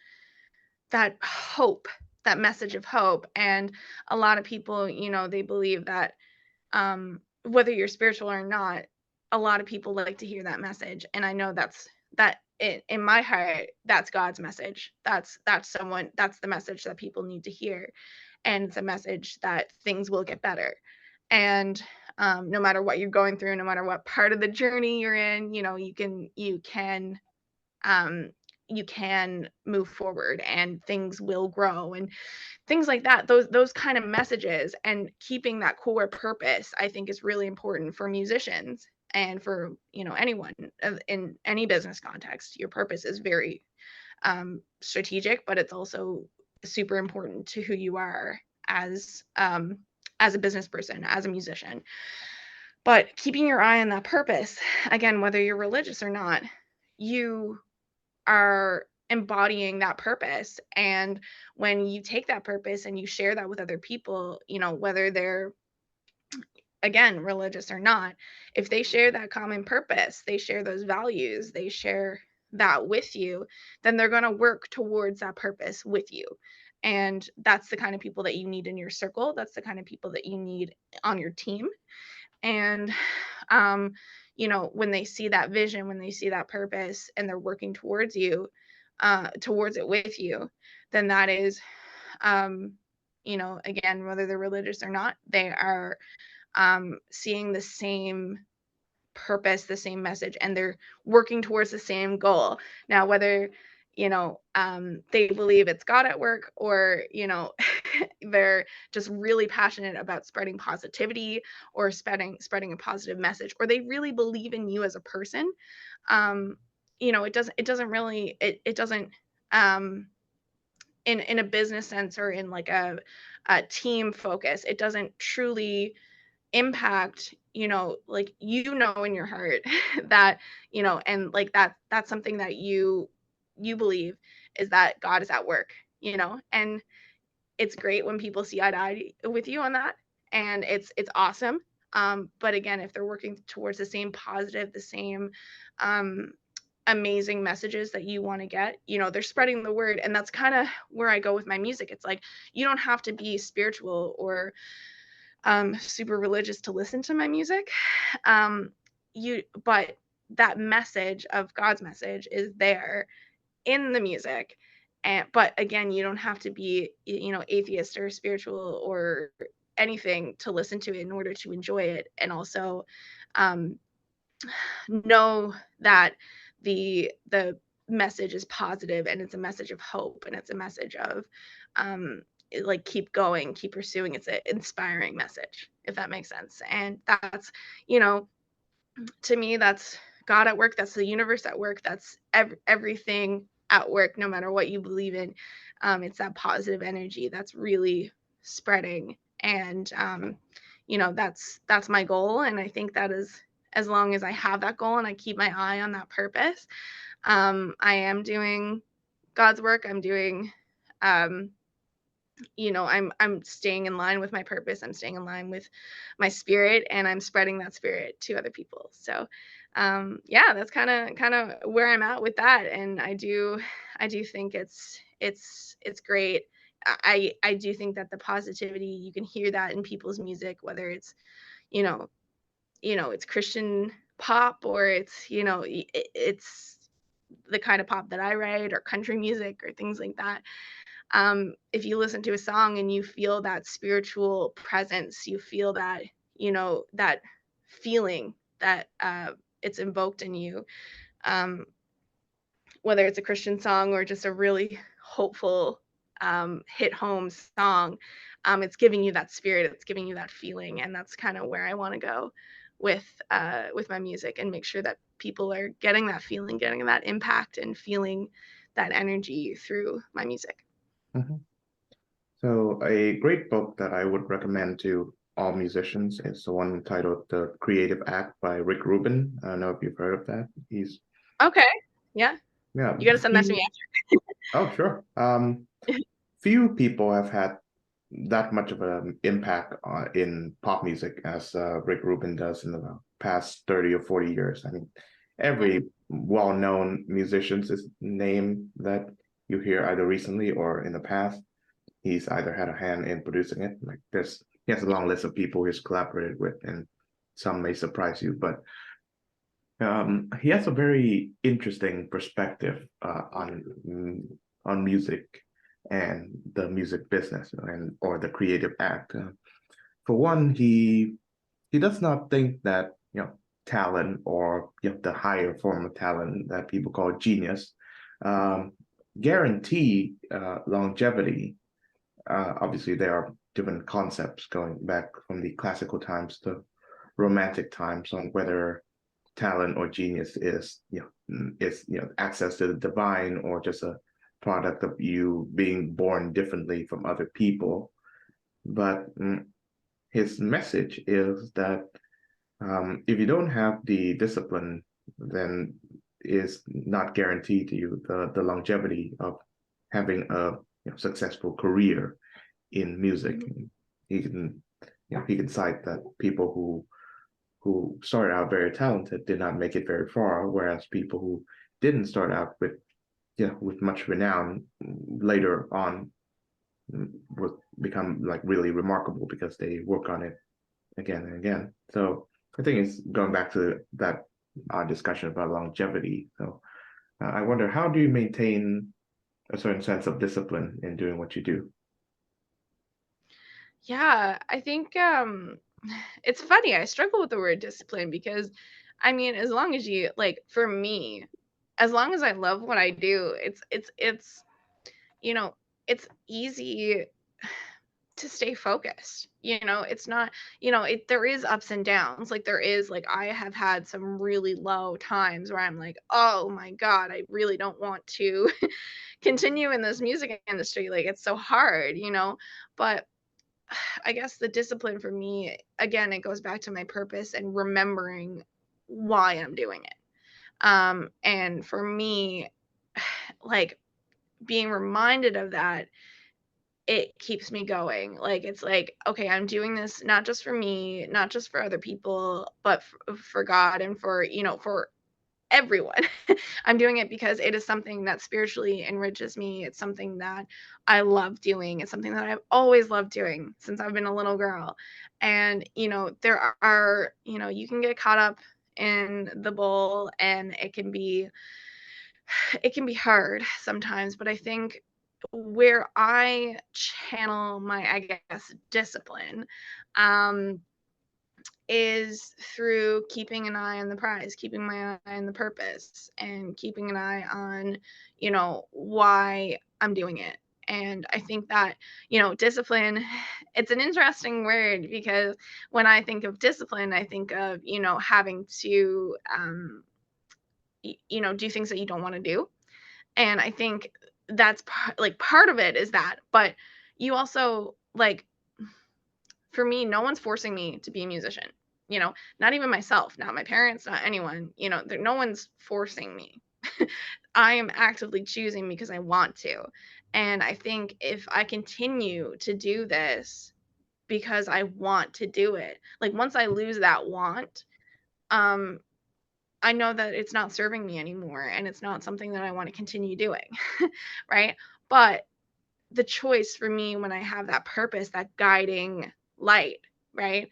that hope, that message of hope. And a lot of people, they believe that, whether you're spiritual or not, a lot of people like to hear that message. And I know in my heart, that's God's message. That's the message that people need to hear. And it's a message that things will get better. And no matter what you're going through, no matter what part of the journey you're in, um, you can move forward, and things will grow, and things like that. Those kind of messages, and keeping that core purpose, I think, is really important for musicians, and for, anyone in any business context. Your purpose is very strategic, but it's also super important to who you are as a business person, as a musician. But keeping your eye on that purpose, again, whether you're religious or not, you are embodying that purpose. And when you take that purpose and you share that with other people, whether they're, again, religious or not, if they share that common purpose, they share those values, they share that with you, then they're going to work towards that purpose with you. And that's the kind of people that you need in your circle. That's the kind of people that you need on your team. And um when they see that vision, when they see that purpose, and they're working towards it with you, then that is, again, whether they're religious or not, they are seeing the same purpose, the same message, and they're working towards the same goal. Now, whether they believe it's God at work, or, they're just really passionate about spreading positivity, or spreading a positive message, or they really believe in you as a person. um it doesn't really, it doesn't, um in a business sense, or in like a team focus, it doesn't truly impact, like, in your heart that, and like that's something that you believe, is that God is at work, and it's great when people see eye to eye with you on that, and it's awesome. But again, if they're working towards the same positive, the same um amazing messages that you want to get, they're spreading the word. And that's kind of where I go with my music. It's like, you don't have to be spiritual or super religious to listen to my music. But that message of God's message is there in the music. And but again, you don't have to be, atheist or spiritual or anything to listen to it in order to enjoy it. And also, um, know that the message is positive, and it's a message of hope, and it's a message of, like, keep going, keep pursuing. It's an inspiring message, if that makes sense. And that's, you know to me, that's God at work, that's the universe at work, that's everything at work, no matter what you believe in. It's that positive energy that's really spreading. And that's my goal. And I think that is, as long as I have that goal and I keep my eye on that purpose, I am doing God's work. I'm doing, um, I'm staying in line with my purpose. I'm staying in line with my spirit, and I'm spreading that spirit to other people. So, yeah, that's kind of where I'm at with that. And I do think it's great. I do think that the positivity, you can hear that in people's music, whether it's, you know it's Christian pop, or it's, it's the kind of pop that I write, or country music, or things like that. If you listen to a song and you feel that spiritual presence, you feel that, that feeling that, it's invoked in you, um, whether it's a Christian song or just a really hopeful, hit home song. It's giving you that spirit, it's giving you that feeling. And that's kind of where I want to go with my music, and make sure that people are getting that feeling, getting that impact, and feeling that energy through my music. Mhm. So a great book that I would recommend to all musicians is the one titled The Creative Act by Rick Rubin. I don't know if you've heard of that. He's Okay. Yeah. yeah, You gotta send that to he, me oh sure. after. Few people have had that much of an impact in pop music as Rick Rubin does in the past 30 or 40 years. I mean, every well-known musician's name that you hear either recently or in the past, he's either had a hand in producing it. Like he has a long list of people he's collaborated with, and some may surprise you, but he has a very interesting perspective on music and the music business and or the creative act. For one, he does not think that talent or the higher form of talent that people call genius um, guarantee longevity. Obviously, there are different concepts going back from the classical times to romantic times on whether talent or genius is access to the divine or just a product of you being born differently from other people. But his message is that if you don't have the discipline, then is not guaranteed to you the longevity of having a successful career in music. Mhm. He can he can cite that people who started out very talented did not make it very far, whereas people who didn't start out with much renown later on would become like really remarkable because they work on it again and again. So I think it's going back to that discussion about longevity. So I wonder, how do you maintain a certain sense of discipline in doing what you do? Yeah, I think, it's funny, I struggle with the word discipline, because, I mean, as long as you, like, for me, as long as I love what I do, it's you know, it's easy to stay focused. It's not, there is ups and downs. Like there is like I have had some really low times where I'm like, "Oh my God, I really don't want to continue in this music industry. Like it's so hard." But I guess the discipline for me, again, it goes back to my purpose and remembering why I'm doing it. And for me, like being reminded of that, it keeps me going. Like it's like, okay, I'm doing this not just for me, not just for other people, but for God and for everyone. I'm doing it because it is something that spiritually enriches me. It's something that I love doing. It's something that I've always loved doing since I've been a little girl. And, there are, you can get caught up in the bowl, and it can be hard sometimes, but I think where I channel my, I guess, discipline, um, is through keeping an eye on the prize, keeping my eye on the purpose, and keeping an eye on, why I'm doing it. And I think that, discipline, it's an interesting word because when I think of discipline, I think of, having to, do things that you don't want to do. And I think that's part of it is that, but you also like, for me, no one's forcing me to be a musician. Not even myself, not my parents, not anyone. No one's forcing me. I am actively choosing because I want to. And I think if I continue to do this because I want to do it, like once I lose that want, um, I know that it's not serving me anymore and it's not something that I want to continue doing. Right? But the choice for me when I have that purpose, that guiding light, right,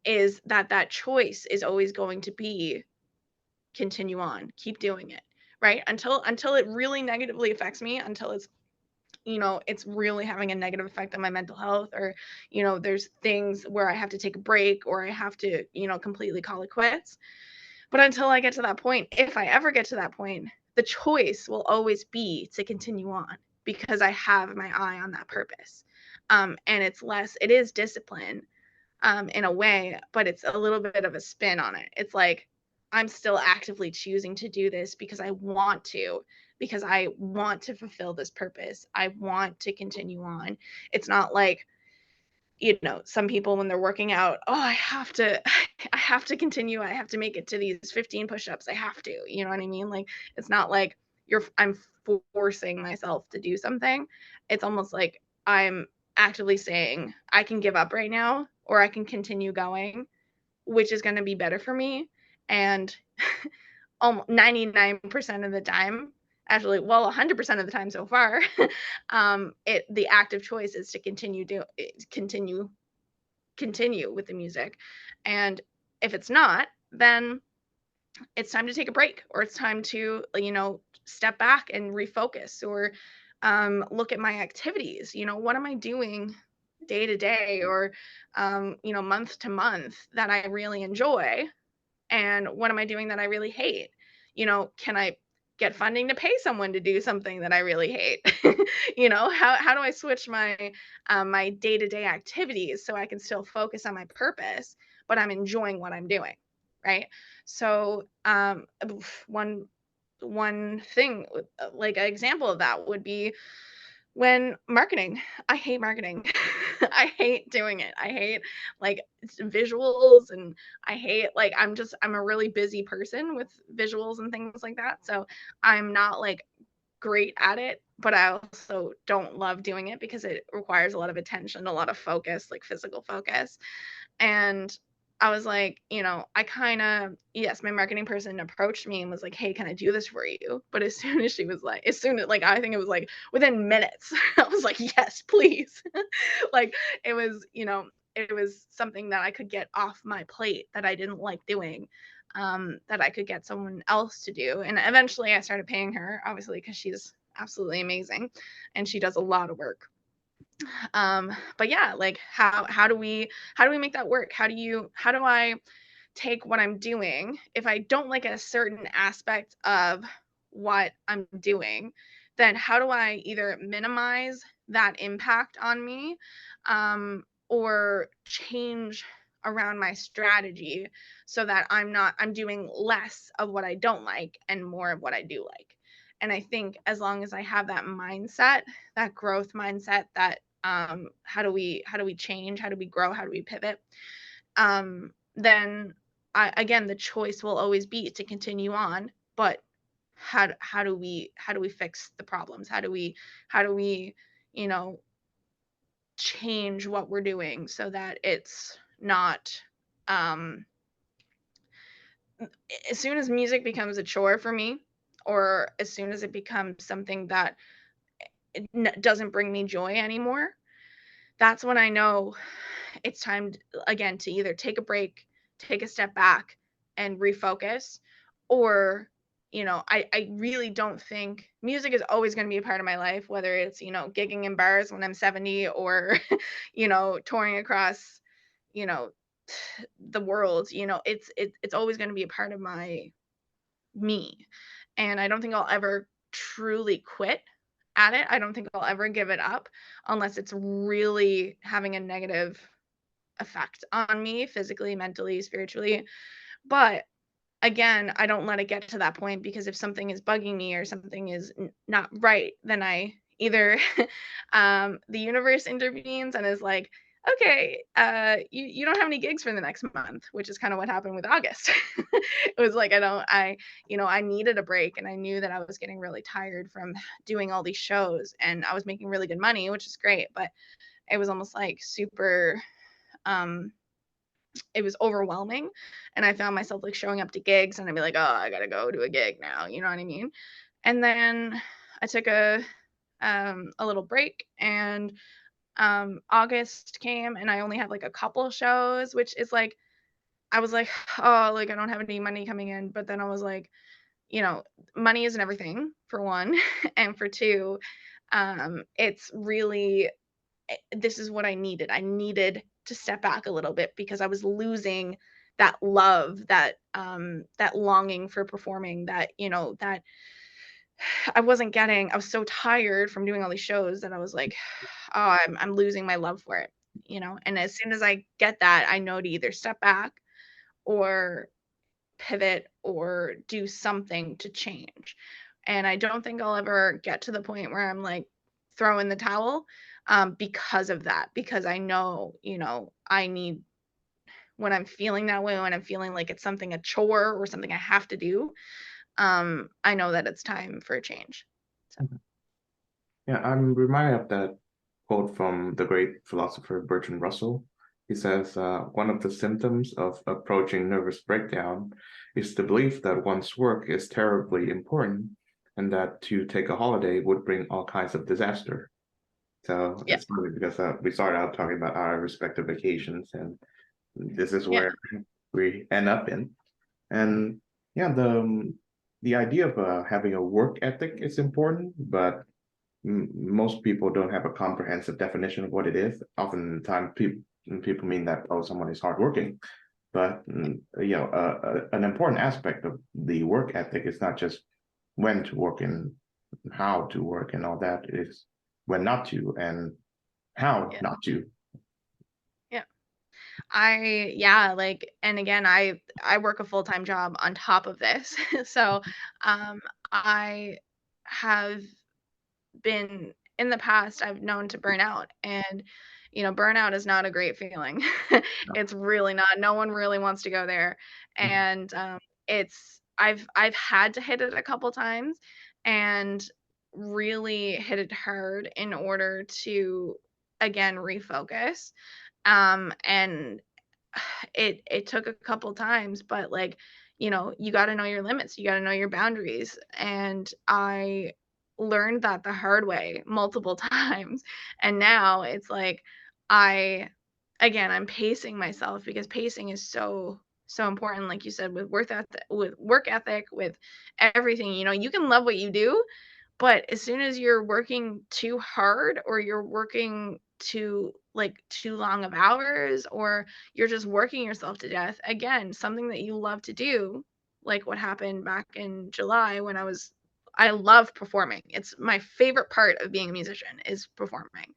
is that choice is always going to be continue on, keep doing it, right? Until it really negatively affects me, until it's really having a negative effect on my mental health, or there's things where I have to take a break, or I have to completely call it quits. But until I get to that point, if I ever get to that point, the choice will always be to continue on because I have my eye on that purpose. And it is discipline, in a way, but it's a little bit of a spin on it. It's like I'm still actively choosing to do this because I want to fulfill this purpose. I want to continue on. It's not like, some people when they're working out, oh, I have to I have to continue. I have to make it to these 15 push-ups. I have to, you know what I mean? Like it's not like I'm forcing myself to do something. It's almost like I'm actively saying I can give up right now or I can continue going, which is going to be better for me. And almost 99% of the time, actually, well, 100% of the time so far, the active choice is to continue with the music. And if it's not, then it's time to take a break, or it's time to, step back and refocus, or look at my activities. What am I doing day to day, or month to month that I really enjoy, and what am I doing that I really hate? Can I get funding to pay someone to do something that I really hate? How do I switch my day-to-day activities so I can still focus on my purpose, but I'm enjoying what I'm doing, right? So, one thing, like an example of that would be when marketing. I hate marketing. I hate doing it. I hate like visuals, and I hate like I'm a really busy person with visuals and things like that. So I'm not like great at it, but I also don't love doing it because it requires a lot of attention, a lot of focus, like physical focus. And I was like, I kind of, yes, my marketing person approached me and was like, hey, can I do this for you? But as soon as she was like, as soon as, like, I think it was like within minutes, I was like, yes, please. Like, it was something that I could get off my plate that I didn't like doing, that I could get someone else to do. And eventually I started paying her, obviously, because she's absolutely amazing and she does a lot of work. But yeah, like how do we make that work? How do I take what I'm doing if I don't like a certain aspect of what I'm doing, then how do I either minimize that impact on me, or change around my strategy so that I'm doing less of what I don't like and more of what I do like. And I think as long as I have that mindset, that growth mindset, that how do we change, how do we grow, how do we pivot, then again, the choice will always be to continue on, but how do we fix the problems? How do we you know change what we're doing so that it's not, um as soon as music becomes a chore for me, or as soon as it becomes something that doesn't bring me joy anymore, that's when I know it's time again to either take a break, take a step back, and refocus, or I really don't think music is always going to be a part of my life, whether it's gigging in bars when I'm 70, or touring across you know the world. It's always going to be a part of my me, and I don't think I'll ever truly quit at it. I don't think I'll ever give it up unless it's really having a negative effect on me physically, mentally, spiritually. But again, I don't let it get to that point, because if something is bugging me or something is not right, then I either the universe intervenes and is like, okay, you don't have any gigs for the next month, which is kind of what happened with August. It was like, I needed a break, and I knew that I was getting really tired from doing all these shows, and I was making really good money, which is great, but it was almost like super, um it was overwhelming, and I found myself like showing up to gigs and I'd be like, "Oh, I got to go to a gig now." You know what I mean? And then I took a little break, and August came and I only had like a couple shows, which is like, I was like, "Oh, like I don't have any money coming in." But then I was like, you know, money isn't everything, for one, and for two, it's really, this is what I needed. I needed to step back a little bit because I was losing that love, that longing for performing, that I wasn't getting. I was so tired from doing all these shows that I was like, oh, I'm losing my love for it. And as soon as I get that, I know to either step back or pivot or do something to change. And I don't think I'll ever get to the point where I'm like throw in the towel, because of that, because I know, I need, when I'm feeling that way, when I'm feeling like it's something, a chore or something I have to do, I know that it's time for a change. So, Mhm. Yeah, I'm reminded of that quote from the great philosopher Bertrand Russell. He says, one of the symptoms of approaching nervous breakdown is the belief that one's work is terribly important and that to take a holiday would bring all kinds of disaster. So yeah, it's funny because we started out talking about our respective vacations, and this is yeah, where we end up in. And yeah, the idea of having a work ethic is important, but most people don't have a comprehensive definition of what it is. Oftentimes, people mean that, oh, someone is hardworking, but an important aspect of the work ethic is not just when to work and how to work and all that. It's when not to and how yeah, not to. yeah. Yeah, like, and again, I work a full-time job on top of this. So, I have been, in the past, I've known to burn out, and burnout is not a great feeling. It's really not. No one really wants to go there. And I've had to hit it a couple times, and really hit it hard in order to again refocus. And it took a couple times, but like, you got to know your limits, you got to know your boundaries, and I learned that the hard way multiple times. And now it's like, I I'm pacing myself, because pacing is so important, like you said, with work ethic, with everything. You can love what you do, but as soon as you're working too hard, or you're working too long of hours, or you're just working yourself to death, again, something that you love to do, like what happened back in July when I was I love performing. It's my favorite part of being a musician is performing.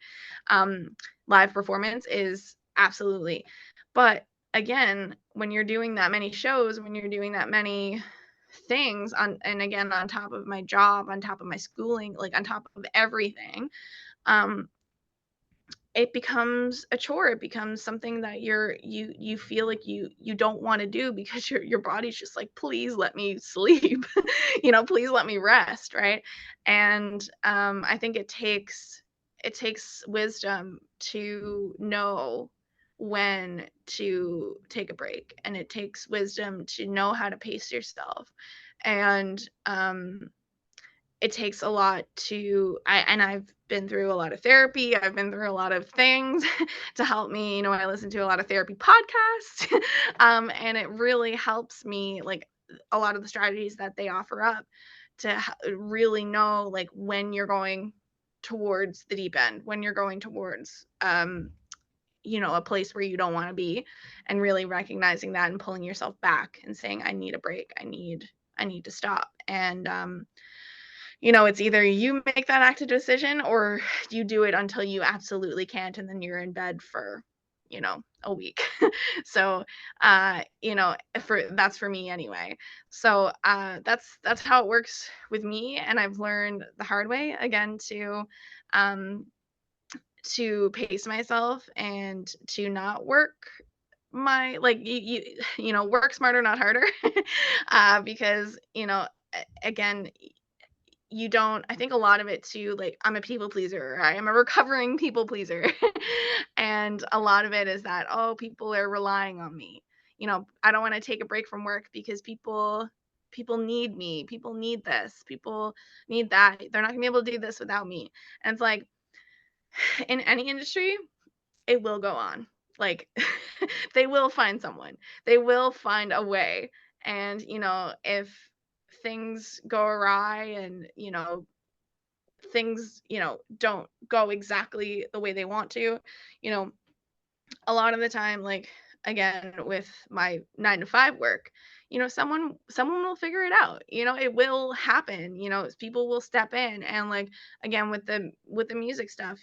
Live performance is absolutely. But again, when you're doing that many shows, when you're doing that many things on, and again, on top of my job, on top of my schooling, like on top of everything, um, it becomes a chore. It becomes something that you feel like you don't want to do because your body's just like, please let me sleep. Please let me rest, right? And I think it takes wisdom to know when to take a break, and it takes wisdom to know how to pace yourself. And it takes a lot and I've been through a lot of therapy. I've been through a lot of things to help me. I listen to a lot of therapy podcasts, and it really helps me, like a lot of the strategies that they offer up, to really know like when you're going towards the deep end, when you're going towards a place where you don't want to be, and really recognizing that and pulling yourself back and saying, I need a break. I need to stop. And it's either you make that active decision or you do it until you absolutely can't, and then you're in bed for, a week. So, that's for me anyway. So, that's how it works with me, and I've learned the hard way again um, to pace myself and to not work my like work smarter, not harder. Because again, you don't I think a lot of it too, like, I'm a people pleaser. I am a recovering people pleaser. And a lot of it is that, oh, people are relying on me. I don't want to take a break from work because people need me. People need this. People need that. They're not going to be able to do this without me. And it's like, in any industry, it will go on. Like, they will find someone. They will find a way. And, if things go awry and, things, don't go exactly the way they want to, you know, a lot of the time, like, again, with my 9 to 5 work, someone will figure it out. It will happen. People will step in, and like, again, with the music stuff,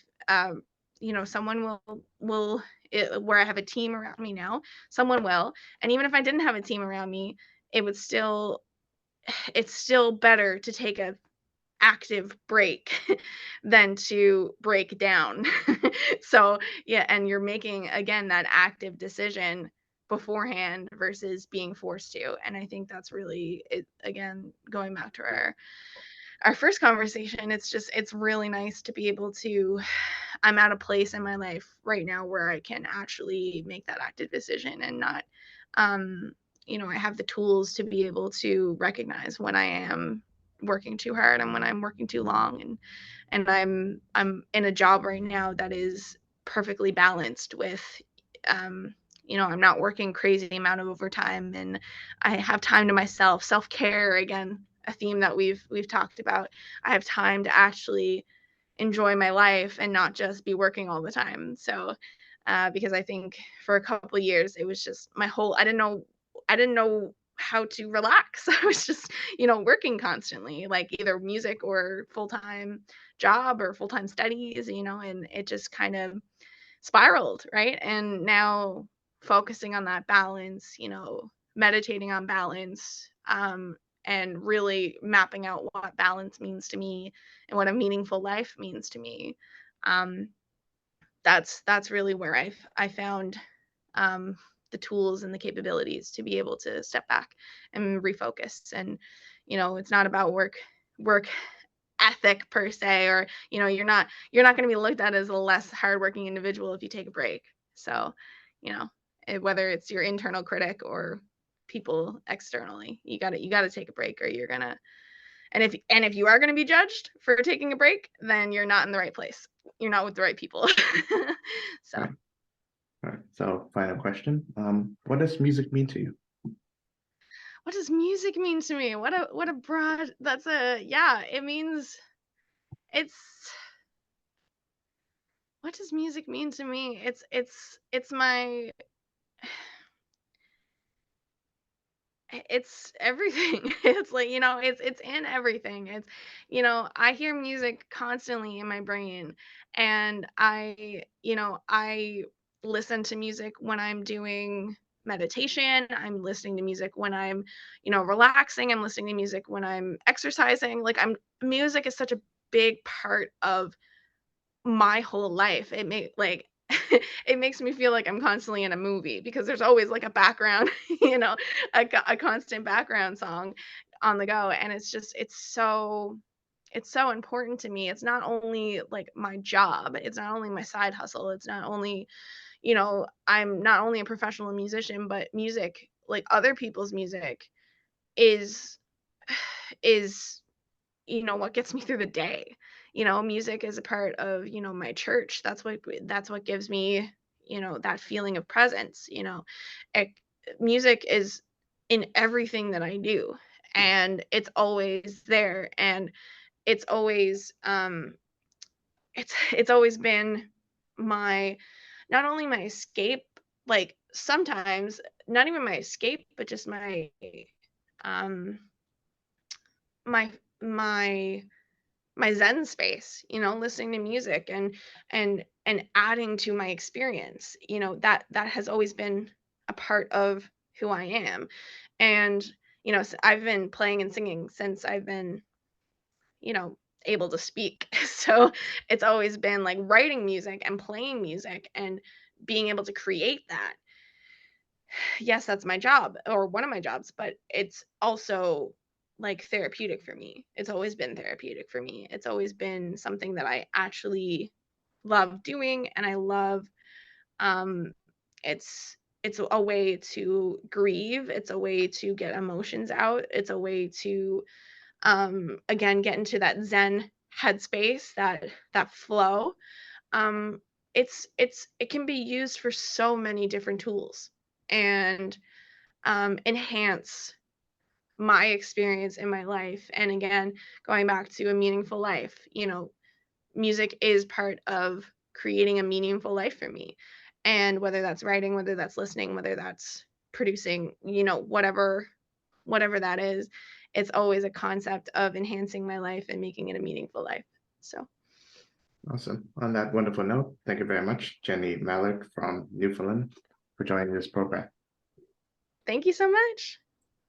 someone where I have a team around me now, someone will. And even if I didn't have a team around me, it would still it's still better to take a active break than to break down. So, yeah, and you're making, again, that active decision beforehand versus being forced to. And I think that's really it. Again, going back to our first conversation, it's really nice to be able to I'm at a place in my life right now where I can actually make that active decision and not I have the tools to be able to recognize when I am working too hard and when I'm working too long. And I'm in a job right now that is perfectly balanced with um I'm not working crazy amount of overtime, and I have time to myself. Self-care, again, a theme that we've talked about. I have time to actually enjoy my life and not just be working all the time. So, because I think for a couple of years it was just I didn't know how to relax. I was just, working constantly, like either music or full-time job or full-time studies, and it just kind of spiraled, right? And now focusing on that balance, meditating on balance, and really mapping out what balance means to me and what a meaningful life means to me. Um, that's really where I found um, the tools and the capabilities to be able to step back and refocus. And it's not about work ethic per se, or you're not going to be looked at as a less hardworking individual if you take a break. So, you know, whether it's your internal critic or people externally, you got to take a break, or you're gonna. And if you are going to be judged for taking a break, then you're not in the right place. You're not with the right people. So, Right. All right. So, final question. What does music mean to you? what does music mean to me? What a broad. That's a yeah. It means it's. What does music mean to me? It's my It's everything. It's like, it's in everything. I hear music constantly in my brain, and I listen to music when I'm doing meditation. I'm listening to music when I'm, relaxing. I'm listening to music when I'm exercising. Like music is such a big part of my whole life. It makes me feel like I'm constantly in a movie because there's always like a background, a constant background song on the go, and it's so important to me. It's not only like my job, it's not only my side hustle, it's not only, I'm not only a professional musician, but music, like other people's music is is what gets me through the day. Music is a part of, my church. That's what gives me, that feeling of presence. It, music is in everything that I do, and it's always there, and it's always it's always been my not only my escape, like sometimes not even my escape, but just um my my my zen space, listening to music and adding to my experience. That has always been a part of who I am. And I've been playing and singing since I've been, you know able to speak. So it's always been like writing music and playing music and being able to create that. Yes, that's my job or one of my jobs, but it's also like therapeutic for me. It's always been therapeutic for me. It's always been something that I actually love doing, and I love um it's a way to grieve, it's a way to get emotions out, it's a way to again get into that zen headspace, that flow. um it can be used for so many different tools and enhance my experience in my life. And again, going back to a meaningful life, music is part of creating a meaningful life for me. And whether that's writing, whether that's listening, whether that's producing, whatever that is, it's always a concept of enhancing my life and making it a meaningful life. So, Awesome. On that wonderful note, thank you very much, Jenny Mallard from Newfoundland, for joining this program. thank you so much.